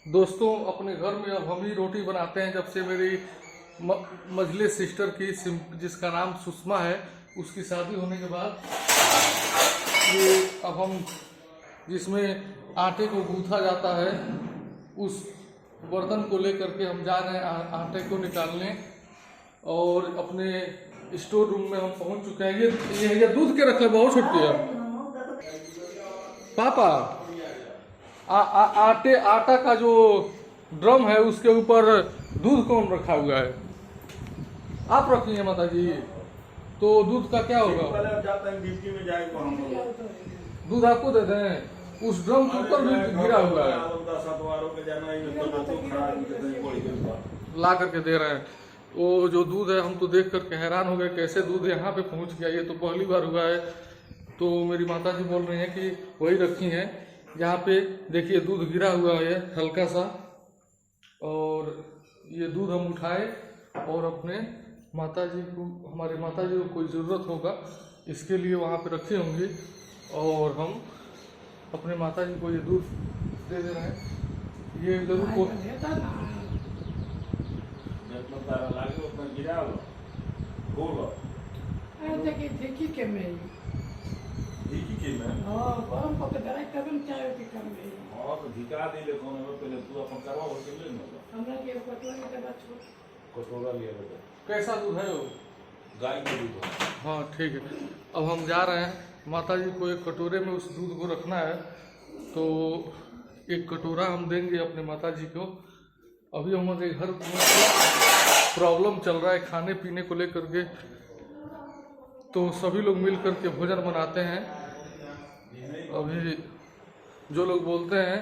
दोस्तों अपने घर में अब हम ही रोटी बनाते हैं। जब से मेरी मझले सिस्टर की जिसका नाम सुषमा है उसकी शादी होने के बाद ये अब हम जिसमें आटे को गूंथा जाता है उस बर्तन को लेकर के हम जा रहे हैं आटे को निकालने और अपने स्टोर रूम में हम पहुंच चुके हैं। ये दूध के रख ले बहुत छुटकी है पापा। आटा का जो ड्रम है उसके ऊपर दूध कौन रखा हुआ है? आप रखिए माता जी। तो दूध का क्या होगा? दूध आपको दे दें? उस ड्रम के ऊपर भी गिरा हुआ है, ला करके दे रहे हैं। वो जो दूध है हम तो देख करके हैरान हो गए कैसे दूध यहाँ पे पहुँच गया, ये तो पहली बार हुआ है। तो मेरी माता जी बोल रही हैं कि वही रखी हैं। यहाँ पे देखिए दूध गिरा हुआ है हल्का सा, और ये दूध हम उठाए और अपने माता जी को, हमारे माता जी को कोई ज़रूरत होगा इसके लिए वहाँ पे रखी होंगी और हम अपने माता जी को ये दूध दे दे रहे हैं। ये जरूर को कैसा दूध है वो? गाय का दूध। हाँ ठीक है। अब हम जा रहे हैं, माता जी को एक कटोरे में उस दूध को रखना है। तो एक कटोरा हम देंगे अपने माता जी को। अभी हमारे घर में प्रॉब्लम चल रहा है खाने पीने को लेकर के, तो सभी लोग मिल कर के भोजन बनाते हैं। अभी जो लोग बोलते हैं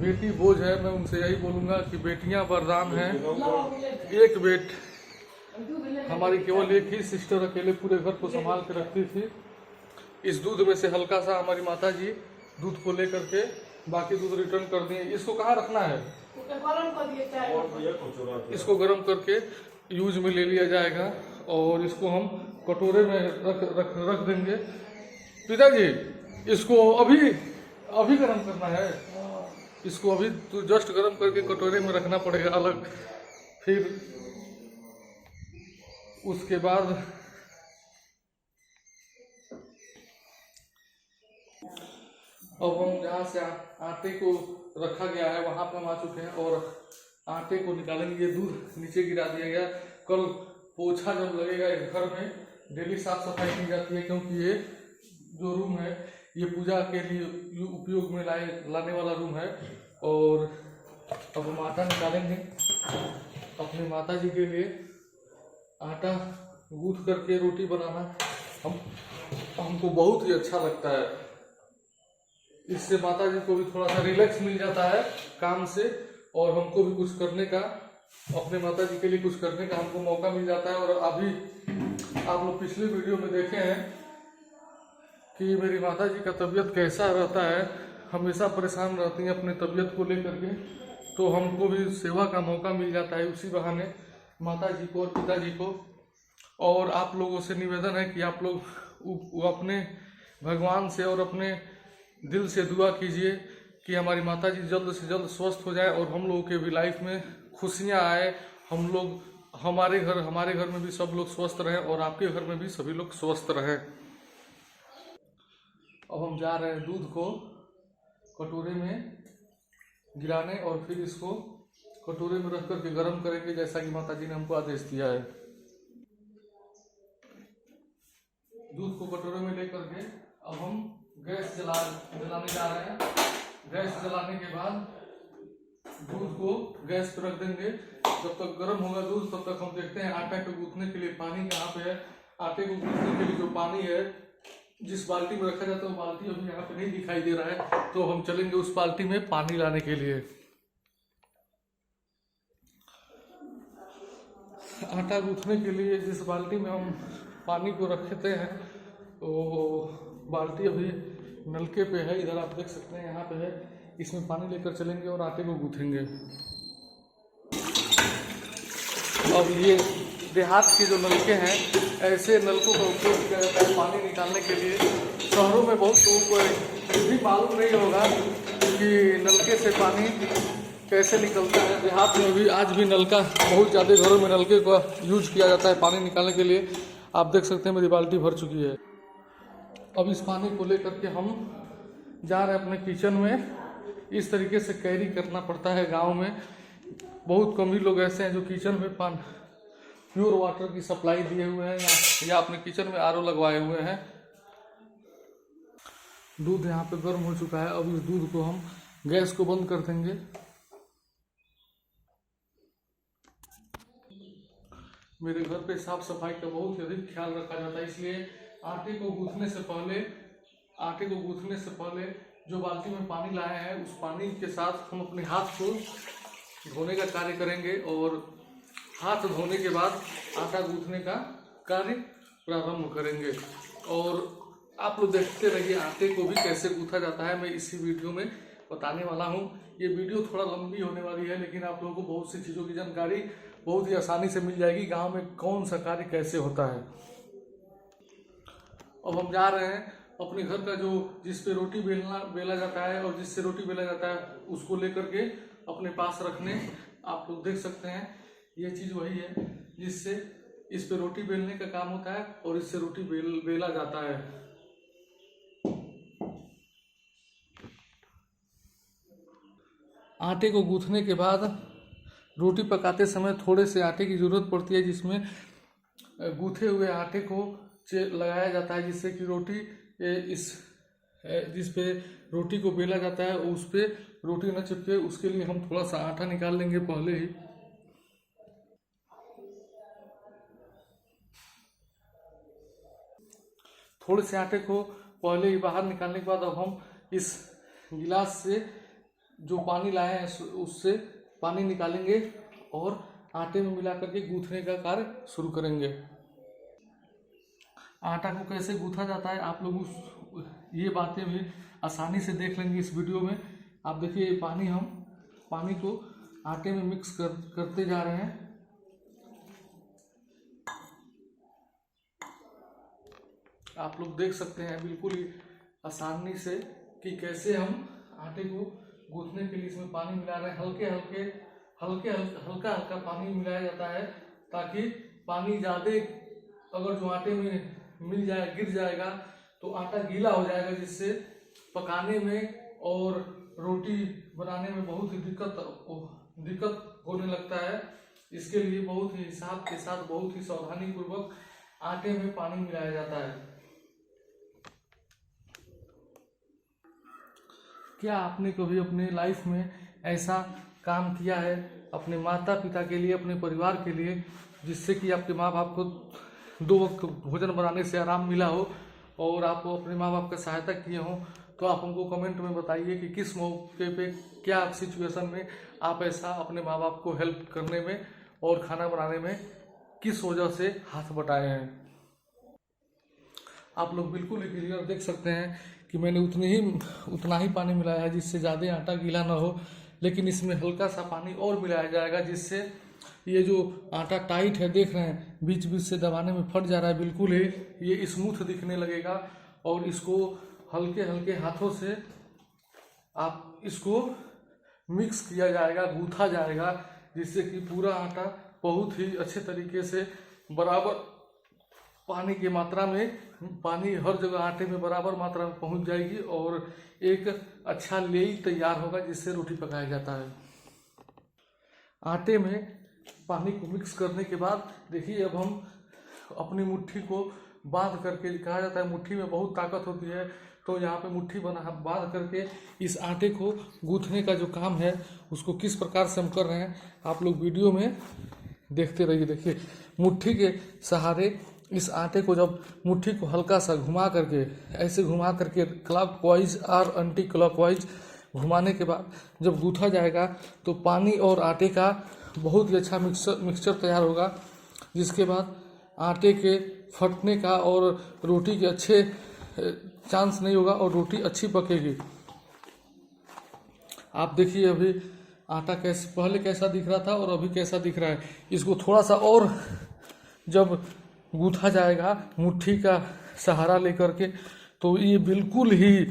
बेटी बोझ है, मैं उनसे यही बोलूँगा कि बेटियां वरदान हैं। एक हमारी केवल एक ही सिस्टर अकेले पूरे घर को संभाल के रखती थी। इस दूध में से हल्का सा हमारी माता जी दूध को लेकर के बाकी दूध रिटर्न कर दिए। इसको कहाँ रखना है? इसको गर्म करके यूज में ले लिया जाएगा और इसको हम कटोरे में रख देंगे। पिताजी इसको अभी गर्म करना है, इसको अभी तो जस्ट गर्म करके कटोरे में रखना पड़ेगा अलग। फिर उसके बाद अब हम जहाँ से आटे को रखा गया है वहाँ पे हम आ चुके हैं और आटे को निकालेंगे। ये दूध नीचे गिरा दिया गया। कल पोछा जब लगेगा इस घर में, डेली साफ सफाई की जाती है क्योंकि ये जो रूम है ये पूजा के लिए उपयोग में लाने वाला रूम है। और अब हम आटा निकालेंगे अपनी माता जी के लिए। आटा गूंथ करके रोटी बनाना हमको बहुत ही अच्छा लगता है। इससे माता जी को भी थोड़ा सा रिलैक्स मिल जाता है काम से और हमको भी कुछ करने का, अपने माता जी के लिए कुछ करने का हमको मौका मिल जाता है। और अभी आप लोग पिछले वीडियो में देखे हैं कि मेरी माता जी का तबीयत कैसा रहता है, हमेशा परेशान रहती हैं अपने तबीयत को लेकर के। तो हमको भी सेवा का मौका मिल जाता है उसी बहाने माता जी को और पिताजी को। और आप लोगों से निवेदन है कि आप लोग अपने भगवान से और अपने दिल से दुआ कीजिए कि हमारी माता जी जल्द से जल्द स्वस्थ हो जाए और हम लोगों के भी लाइफ में खुशियाँ आए। हम लोग हमारे घर में भी सब लोग स्वस्थ रहें और आपके घर में भी सभी लोग स्वस्थ रहें। अब हम जा रहे हैं दूध को कटोरे में गिराने और फिर इसको कटोरे में रख करके गर्म करेंगे जैसा कि माता जी ने हमको आदेश दिया है। दूध को कटोरे में लेकर के अब हम गैस जलाने जा रहे हैं। गैस जलाने के बाद दूध को गैस पर रख देंगे। जब तक गर्म होगा दूध तब तक हम देखते हैं आटा को गूंथने के लिए पानी कहाँ पे है। आटे को गूंथने के लिए जो पानी है जिस बाल्टी में रखा जाता है वो बाल्टी अभी यहाँ पे नहीं दिखाई दे रहा है, तो हम चलेंगे उस बाल्टी में पानी लाने के लिए। आटा गूंथने के लिए जिस बाल्टी में हम पानी को रखते हैं तो बाल्टी अभी नलके पे है, इधर आप देख सकते हैं यहाँ पे है। इसमें पानी लेकर चलेंगे और आटे को गूंथेंगे। अब ये देहात के जो नलके हैं ऐसे नलकों का उपयोग किया जाता है पानी निकालने के लिए। शहरों में बहुत लोगों को भी मालूम नहीं होगा कि नलके से पानी कैसे निकलता है। देहात में भी आज भी नलका बहुत ज़्यादा घरों में नलके का यूज किया जाता है पानी निकालने के लिए। आप देख सकते हैं मेरी बाल्टी भर चुकी है। अब इस पानी को लेकर के हम जा रहे हैं अपने किचन में। इस तरीके से कैरी करना पड़ता है। गांव में बहुत कम ही लोग ऐसे हैं जो किचन में प्योर वाटर की सप्लाई दिए हुए हैं या अपने किचन में आरओ लगवाए हुए हैं। दूध यहाँ पे गर्म हो चुका है। अब इस दूध को हम गैस को बंद कर देंगे। मेरे घर पे साफ सफाई का बहुत ही अधिक ख्याल रखा जाता है, इसलिए आटे को गूंथने से पहले जो बाल्टी में पानी लाए हैं उस पानी के साथ हम अपने हाथ को धोने का कार्य करेंगे और हाथ धोने के बाद आटा गूंथने का कार्य प्रारंभ करेंगे। और आप लोग देखते रहिए आटे को भी कैसे गूंथा जाता है। मैं इसी वीडियो में बताने वाला हूँ। ये वीडियो थोड़ा लंबी होने वाली है, लेकिन आप लोगों को बहुत सी चीज़ों की जानकारी बहुत ही आसानी से मिल जाएगी गांव में कौन सा कार्य कैसे होता है। अब हम जा रहे हैं अपने घर का जो जिस पे रोटी बेला जाता है और जिससे रोटी बेला जाता है उसको लेकर के अपने पास रखने। आप लोग देख सकते हैं ये चीज़ वही है जिससे इस पे रोटी बेलने का काम होता है और इससे रोटी बेला जाता है। आटे को गूंथने के बाद रोटी पकाते समय थोड़े से आटे की ज़रूरत पड़ती है, जिसमें गूंथे हुए आटे को लगाया जाता है जिससे कि रोटी जिस पे रोटी को बेला जाता है उस पे रोटी न चिपके। उसके लिए हम थोड़ा सा आटा निकाल लेंगे पहले ही। थोड़े से आटे को पहले ही बाहर निकालने के बाद अब हम इस गिलास से जो पानी लाए हैं उससे पानी निकालेंगे और आटे में मिला करके गूंथने का कार्य शुरू करेंगे। आटा को कैसे गूंथा जाता है आप लोग ये बातें भी आसानी से देख लेंगे इस वीडियो में। आप देखिए हम पानी को आटे में मिक्स करते जा रहे हैं। आप लोग देख सकते हैं बिल्कुल ही आसानी से कि कैसे हम आटे को गूंथने के लिए इसमें पानी मिला रहे हैं। हल्का पानी मिलाया जाता है ताकि पानी ज़्यादा अगर जो आटे में गिर जाएगा तो आटा गीला हो जाएगा, जिससे पकाने में और रोटी बनाने में बहुत ही दिक्कत होने लगता है। इसके लिए बहुत ही हिसाब के साथ बहुत ही सावधानी पूर्वक आटे में पानी मिलाया जाता है। क्या आपने कभी अपने लाइफ में ऐसा काम किया है अपने माता पिता के लिए, अपने परिवार के लिए, जिससे कि आपके माँ बाप को 2 वक्त भोजन बनाने से आराम मिला हो और आप अपने माँ बाप का सहायता किए हों? तो आप हमको कमेंट में बताइए कि किस मौके पे क्या सिचुएशन में आप ऐसा अपने माँ बाप को हेल्प करने में और खाना बनाने में किस वजह से हाथ बटाए हैं। आप लोग बिल्कुल क्लियर देख सकते हैं कि मैंने उतना ही पानी मिलाया है जिससे ज़्यादा आटा गीला ना हो, लेकिन इसमें हल्का सा पानी और मिलाया जाएगा जिससे ये जो आटा टाइट है देख रहे हैं बीच बीच से दबाने में फट जा रहा है, बिल्कुल ही ये स्मूथ दिखने लगेगा। और इसको हल्के हाथों से आप इसको मिक्स किया जाएगा, गूंथा जाएगा, जिससे कि पूरा आटा बहुत ही अच्छे तरीके से बराबर पानी की मात्रा में पानी हर जगह आटे में बराबर मात्रा में पहुंच जाएगी और एक अच्छा लेई तैयार होगा जिससे रोटी पकाया जाता है। आटे में पानी को मिक्स करने के बाद देखिए अब हम अपनी मुट्ठी को बांध करके, कहा जाता है मुट्ठी में बहुत ताकत होती है, तो यहाँ पे मुट्ठी बांध करके इस आटे को गूंथने का जो काम है उसको किस प्रकार से हम कर रहे हैं आप लोग वीडियो में देखते रहिए। देखिए मुट्ठी के सहारे इस आटे को जब मुट्ठी को हल्का सा घुमा करके क्लॉकवाइज और एंटी क्लॉकवाइज घुमाने के बाद जब गूंथा जाएगा तो पानी और आटे का बहुत ही अच्छा मिक्सचर तैयार होगा, जिसके बाद आटे के फटने का और रोटी के अच्छे चांस नहीं होगा और रोटी अच्छी पकेगी। आप देखिए अभी आटा पहले कैसा दिख रहा था और अभी कैसा दिख रहा है। इसको थोड़ा सा और जब गूंथा जाएगा मुट्ठी का सहारा लेकर के तो ये बिल्कुल ही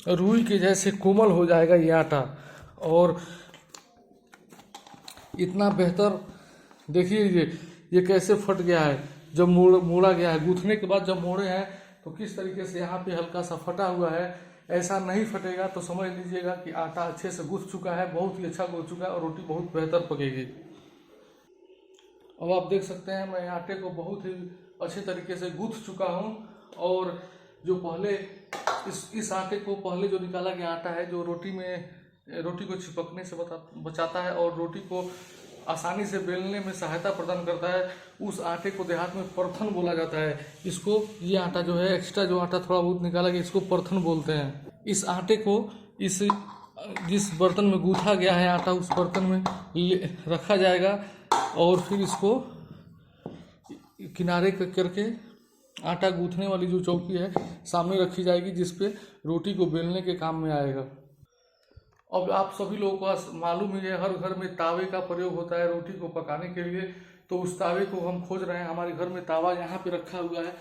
रुई के जैसे कोमल हो जाएगा ये आटा। और इतना बेहतर देखिए ये कैसे फट गया है। जब मोड़ा गया है, गूंथने के बाद जब मोड़े हैं तो किस तरीके से यहाँ पे हल्का सा फटा हुआ है। ऐसा नहीं फटेगा तो समझ लीजिएगा कि आटा अच्छे से गूंथ चुका है, बहुत ही अच्छा गूंथ चुका है और रोटी बहुत बेहतर पकेगी। अब आप देख सकते हैं मैं आटे को बहुत ही अच्छे तरीके से गूंथ चुका हूँ। और जो पहले इस आटे को पहले जो निकाला गया आटा है, जो रोटी को चिपकने से बचाता है और रोटी को आसानी से बेलने में सहायता प्रदान करता है, उस आटे को देहात में परथन बोला जाता है। इसको ये आटा जो है, एक्स्ट्रा जो आटा थोड़ा बहुत निकाला गया, इसको परथन बोलते हैं। इस आटे को जिस बर्तन में गूंथा गया है आटा, उस बर्तन में रखा जाएगा और फिर इसको किनारे करके आटा गूंथने वाली जो चौकी है सामने रखी जाएगी, जिस पे रोटी को बेलने के काम में आएगा। अब आप सभी लोगों को मालूम ही है, हर घर में तावे का प्रयोग होता है रोटी को पकाने के लिए। तो उस तावे को हम खोज रहे हैं। हमारे घर में तावा यहाँ पे रखा हुआ है।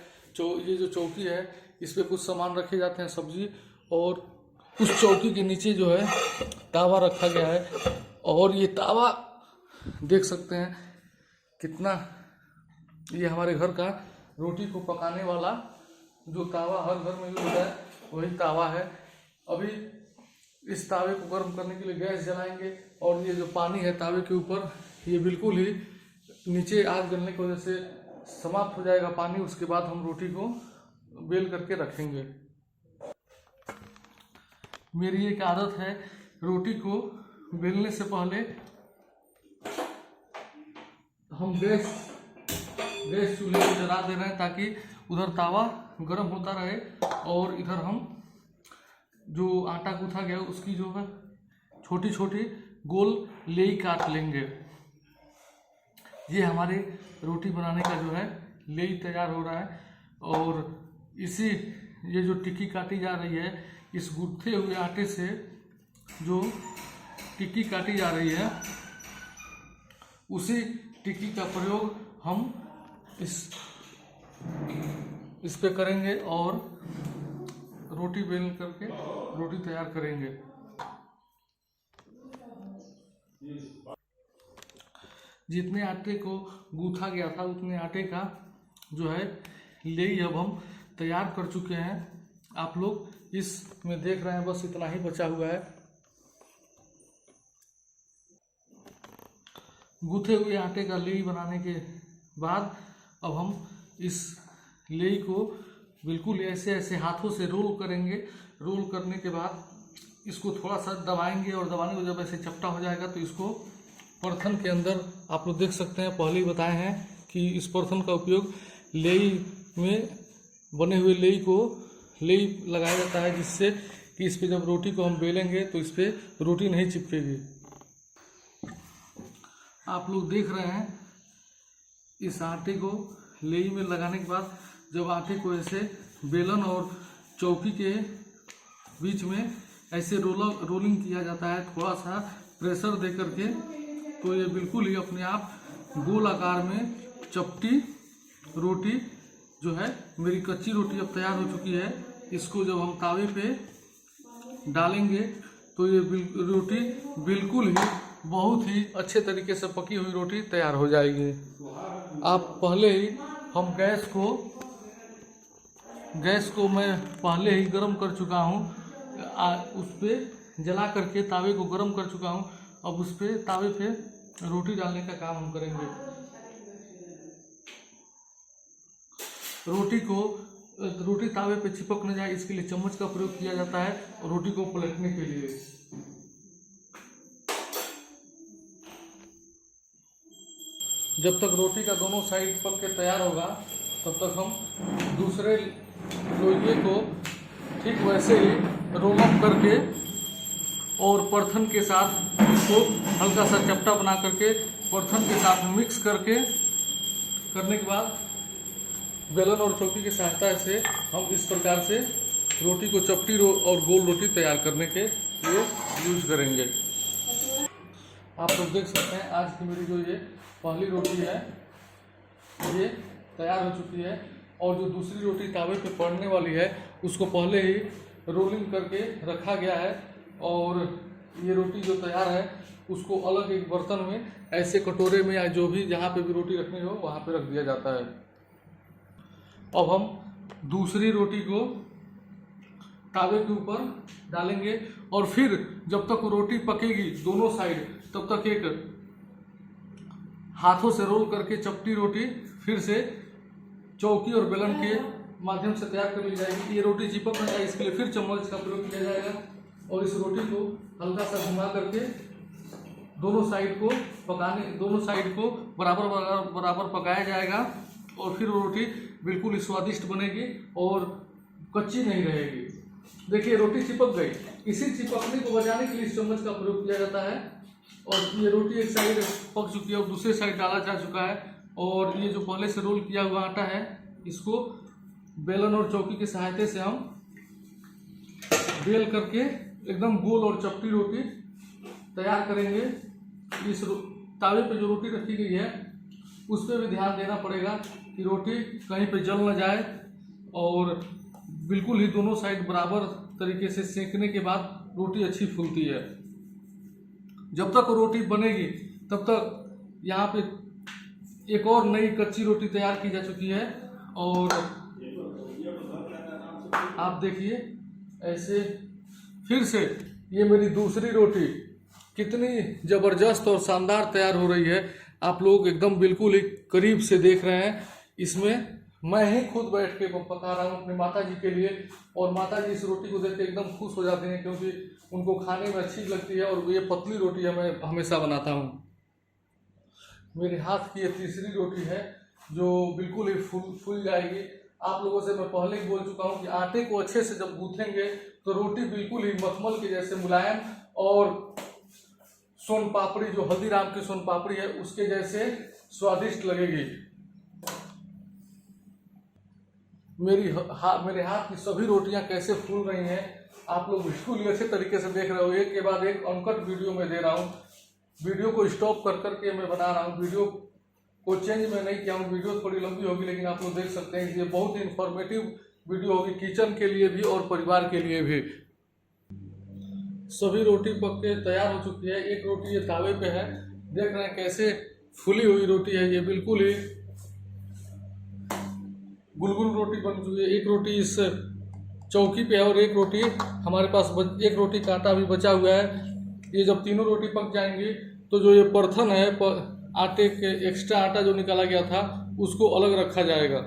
ये जो चौकी है, इस पे कुछ सामान रखे जाते हैं, सब्जी, और उस चौकी के नीचे जो है तावा रखा गया है। और ये तावा देख सकते हैं कितना, ये हमारे घर का रोटी को पकाने वाला जो तावा हर घर में यूज होता है, वही तावा है। अभी इस तावे को गर्म करने के लिए गैस जलाएंगे और ये जो पानी है तावे के ऊपर, ये बिल्कुल ही नीचे आग जलने की वजह से समाप्त हो जाएगा पानी। उसके बाद हम रोटी को बेल करके रखेंगे। मेरी एक आदत है, रोटी को बेलने से पहले हम गैस चूल्हे को जला दे रहे हैं, ताकि उधर तावा गर्म होता रहे और इधर हम जो आटा गूंथा गया उसकी जो है छोटी छोटी गोल लेई काट लेंगे। ये हमारे रोटी बनाने का जो है लेई तैयार हो रहा है। और ये जो टिक्की काटी जा रही है, इस गूंथे हुए आटे से जो टिक्की काटी जा रही है, उसी टिक्की का प्रयोग हम इस पे करेंगे और रोटी बेल करके रोटी तैयार करेंगे। जितने आटे को गूंथा गया था उतने आटे का जो है लेई अब हम तैयार कर चुके हैं। आप लोग इसमें देख रहे हैं, बस इतना ही बचा हुआ है। गूंथे हुए आटे का लेई बनाने के बाद अब हम इस लेई को बिल्कुल ऐसे हाथों से रोल करेंगे। रोल करने के बाद इसको थोड़ा सा दबाएंगे और दबाने को जब ऐसे चपटा हो जाएगा तो इसको परथन के अंदर, आप लोग देख सकते हैं, पहले ही बताए हैं कि इस परथन का उपयोग लेई में बने हुए लेई लगाया जाता है, जिससे कि इस पे जब रोटी को हम बेलेंगे तो इस पे रोटी नहीं चिपकेगी। आप लोग देख रहे हैं, इस आटे को लेई में लगाने के बाद जब आटे को ऐसे बेलन और चौकी के बीच में ऐसे रोलिंग किया जाता है, थोड़ा सा प्रेशर दे करके, तो ये बिल्कुल ही अपने आप गोल आकार में चपटी रोटी जो है, मेरी कच्ची रोटी अब तैयार हो चुकी है। इसको जब हम तावे पे डालेंगे तो ये रोटी बिल्कुल ही बहुत ही अच्छे तरीके से पकी हुई रोटी तैयार हो जाएगी। आप पहले ही हम गैस को मैं पहले ही गर्म कर चुका हूँ, उस पर जला करके तावे को गर्म कर चुका हूँ। अब उस पर तावे पे रोटी डालने का काम हम करेंगे। रोटी तावे पे चिपक न जाए, इसके लिए चम्मच का प्रयोग किया जाता है रोटी को पलटने के लिए। जब तक रोटी का दोनों साइड पक के तैयार होगा, तब तक हम दूसरे लोइये को ठीक वैसे ही रोल अप करके और परथन के साथ उसको हल्का सा चपटा बना करके परथन के साथ मिक्स करने के बाद बेलन और चौकी की सहायता से हम इस प्रकार से रोटी को चपटी और गोल रोटी तैयार करने के लिए यूज करेंगे। आप लोग देख सकते हैं, आज की मेरी जो ये पहली रोटी है ये तैयार हो चुकी है, और जो दूसरी रोटी तावे पे पड़ने वाली है उसको पहले ही रोलिंग करके रखा गया है। और ये रोटी जो तैयार है उसको अलग एक बर्तन में ऐसे कटोरे में या जो भी जहाँ पे भी रोटी रखनी हो वहाँ पे रख दिया जाता है। अब हम दूसरी रोटी को तावे के ऊपर डालेंगे और फिर जब तक रोटी पकेगी दोनों साइड तब तक एक हाथों से रोल करके चपटी रोटी फिर से चौकी और बेलन के माध्यम से तैयार कर ली जाएगी। ये रोटी चिपक न जाए इसके लिए फिर चम्मच का प्रयोग किया जाएगा और इस रोटी को हल्का सा घुमा करके दोनों साइड को बराबर पकाया जाएगा और फिर वो रोटी बिल्कुल स्वादिष्ट बनेगी और कच्ची नहीं रहेगी। देखिए रोटी चिपक गई, इसी चिपकने को बचाने के लिए इस चम्मच का प्रयोग किया जाता है। और ये रोटी एक साइड पक चुकी है और दूसरे साइड डाला जा चुका है और ये जो पहले से रोल किया हुआ आटा है इसको बेलन और चौकी की सहायता से हम बेल करके एकदम गोल और चपटी रोटी तैयार करेंगे। इस तावे पे जो रोटी रखी गई है उस पर भी ध्यान देना पड़ेगा कि रोटी कहीं पे जल न जाए और बिल्कुल ही दोनों साइड बराबर तरीके से सेकने के बाद रोटी अच्छी फूलती है। जब तक रोटी बनेगी तब तक यहाँ पे एक और नई कच्ची रोटी तैयार की जा चुकी है और आप देखिए ऐसे फिर से ये मेरी दूसरी रोटी कितनी ज़बरदस्त और शानदार तैयार हो रही है। आप लोग एकदम बिल्कुल ही करीब से देख रहे हैं। इसमें मैं ही खुद बैठ के पका रहा हूँ अपनी माता जी के लिए और माता जी इस रोटी को देख के एकदम खुश हो जाती हैं क्योंकि उनको खाने में अच्छी लगती है और ये पतली रोटी मैं हमेशा बनाता हूँ। मेरे हाथ की ये तीसरी रोटी है जो बिल्कुल ही फूल जाएगी। आप लोगों से मैं पहले ही बोल चुका हूँ कि आटे को अच्छे से जब गूँथेंगे तो रोटी बिल्कुल ही मखमल के जैसे मुलायम और सोन पापड़ी जो हल्दीराम की सोन पापड़ी है उसके जैसे स्वादिष्ट लगेगी। मेरे हाथ की सभी रोटियां कैसे फूल रही हैं आप लोग बिल्कुल अच्छे तरीके से देख रहे हो। एक के बाद एक अनकट वीडियो में दे रहा हूँ। वीडियो को स्टॉप कर करके मैं बना रहा हूँ। वीडियो को चेंज मैं नहीं किया हूँ। वीडियो थोड़ी लंबी होगी लेकिन आप लोग देख सकते हैं कि ये बहुत ही इंफॉर्मेटिव वीडियो होगी किचन के लिए भी और परिवार के लिए भी। सभी रोटी पक के तैयार हो चुकी है। एक रोटी ये तावे पे है, देख रहे हैं कैसे फुली हुई रोटी है। ये बिल्कुल ही गुलगुल रोटी बन चुकी है। एक रोटी इस चौकी पे है और एक रोटी हमारे पास एक रोटी का आटा भी बचा हुआ है। ये जब तीनों रोटी पक जाएंगी तो जो ये परथन है आटे के एक्स्ट्रा आटा जो निकाला गया था उसको अलग रखा जाएगा।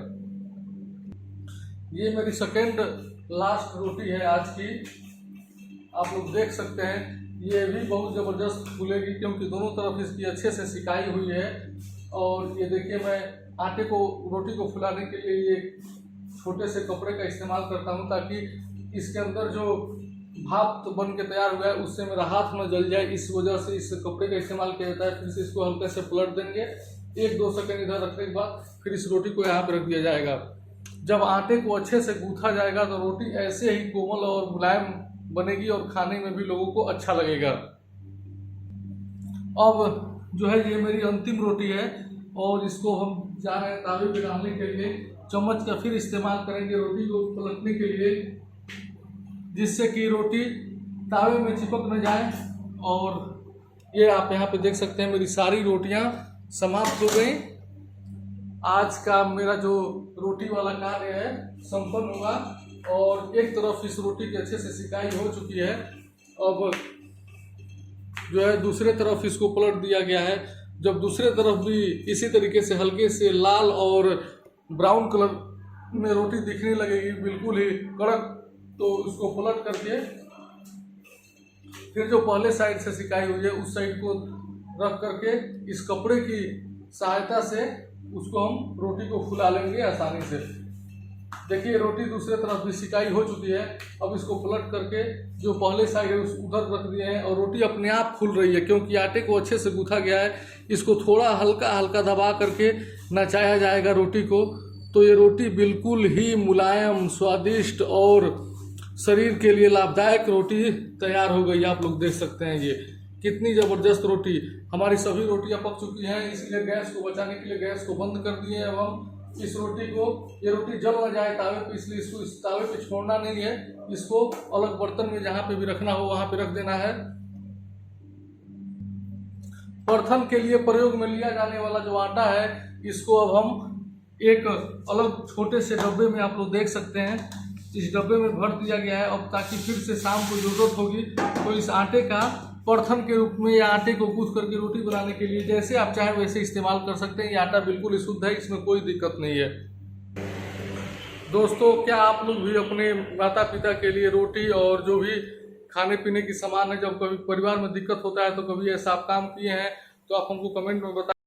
ये मेरी सेकेंड लास्ट रोटी है आज की। आप लोग देख सकते हैं ये भी बहुत ज़बरदस्त फूलेगी क्योंकि दोनों तरफ इसकी अच्छे से सिकाई हुई है। और ये देखिए मैं आटे को रोटी को फुलाने के लिए ये छोटे से कपड़े का इस्तेमाल करता हूँ ताकि इसके अंदर जो भाप बन के तैयार हुआ है उससे मेरा हाथ न जल जाए, इस वजह से इस कपड़े का इस्तेमाल किया जाता है। फिर से इसको हल्के से पलट देंगे, 1-2 सेकंड इधर रखने के बाद फिर इस रोटी को यहाँ पर रख दिया जाएगा। जब आटे को अच्छे से गूँथा जाएगा तो रोटी ऐसे ही कोमल और मुलायम बनेगी और खाने में भी लोगों को अच्छा लगेगा। अब जो है ये मेरी अंतिम रोटी है और इसको हम जा रहे हैं तावे पे डालने के लिए। चम्मच का फिर इस्तेमाल करेंगे रोटी को पलटने के लिए जिससे कि रोटी तावे में चिपक न जाए। और ये आप यहाँ पे देख सकते हैं मेरी सारी रोटियाँ समाप्त हो गई। आज का मेरा जो रोटी वाला कार्य है संपन्न हुआ और एक तरफ इस रोटी की अच्छे से सिकाई हो चुकी है। अब जो है दूसरे तरफ इसको पलट दिया गया है। जब दूसरे तरफ भी इसी तरीके से हल्के से लाल और ब्राउन कलर में रोटी दिखने लगेगी बिल्कुल ही कड़क, तो उसको पलट करके फिर जो पहले साइड से सिकाई हुई है उस साइड को रख करके इस कपड़े की सहायता से उसको हम रोटी को फुला लेंगे आसानी से। देखिए रोटी दूसरे तरफ भी सिकाई हो चुकी है। अब इसको पलट करके जो पहले साइड है उस उधर रख दिए हैं और रोटी अपने आप फूल रही है क्योंकि आटे को अच्छे से गूँथा गया है। इसको थोड़ा हल्का हल्का दबा करके नचाया जाएगा रोटी को, तो ये रोटी बिल्कुल ही मुलायम, स्वादिष्ट और शरीर के लिए लाभदायक रोटी तैयार हो गई। आप लोग देख सकते हैं ये कितनी ज़बरदस्त रोटी। हमारी सभी रोटियां पक चुकी हैं, इसलिए गैस को बचाने के लिए गैस को बंद कर दिए हैं। हम इस रोटी को, ये रोटी जल न जाए तावे पे, इसलिए इसको इस तावे पे छोड़ना नहीं है। इसको अलग बर्तन में जहाँ पे भी रखना हो वहाँ पे रख देना है। परथन के लिए प्रयोग में लिया जाने वाला जो आटा है, इसको अब हम एक अलग छोटे से डब्बे में, आप लोग देख सकते हैं, इस डब्बे में भर दिया गया है। अब ताकि फिर से शाम को जरूरत होगी तो इस आटे का परथन के रूप में या आटे को गूंथ करके रोटी बनाने के लिए जैसे आप चाहें वैसे इस्तेमाल कर सकते हैं। ये आटा बिल्कुल शुद्ध है, इसमें कोई दिक्कत नहीं है। दोस्तों, क्या आप लोग भी अपने माता पिता के लिए रोटी और जो भी खाने पीने की सामान है, जब कभी परिवार में दिक्कत होता है तो कभी ऐसा आप काम किए हैं तो आप हमको कमेंट में बताएं।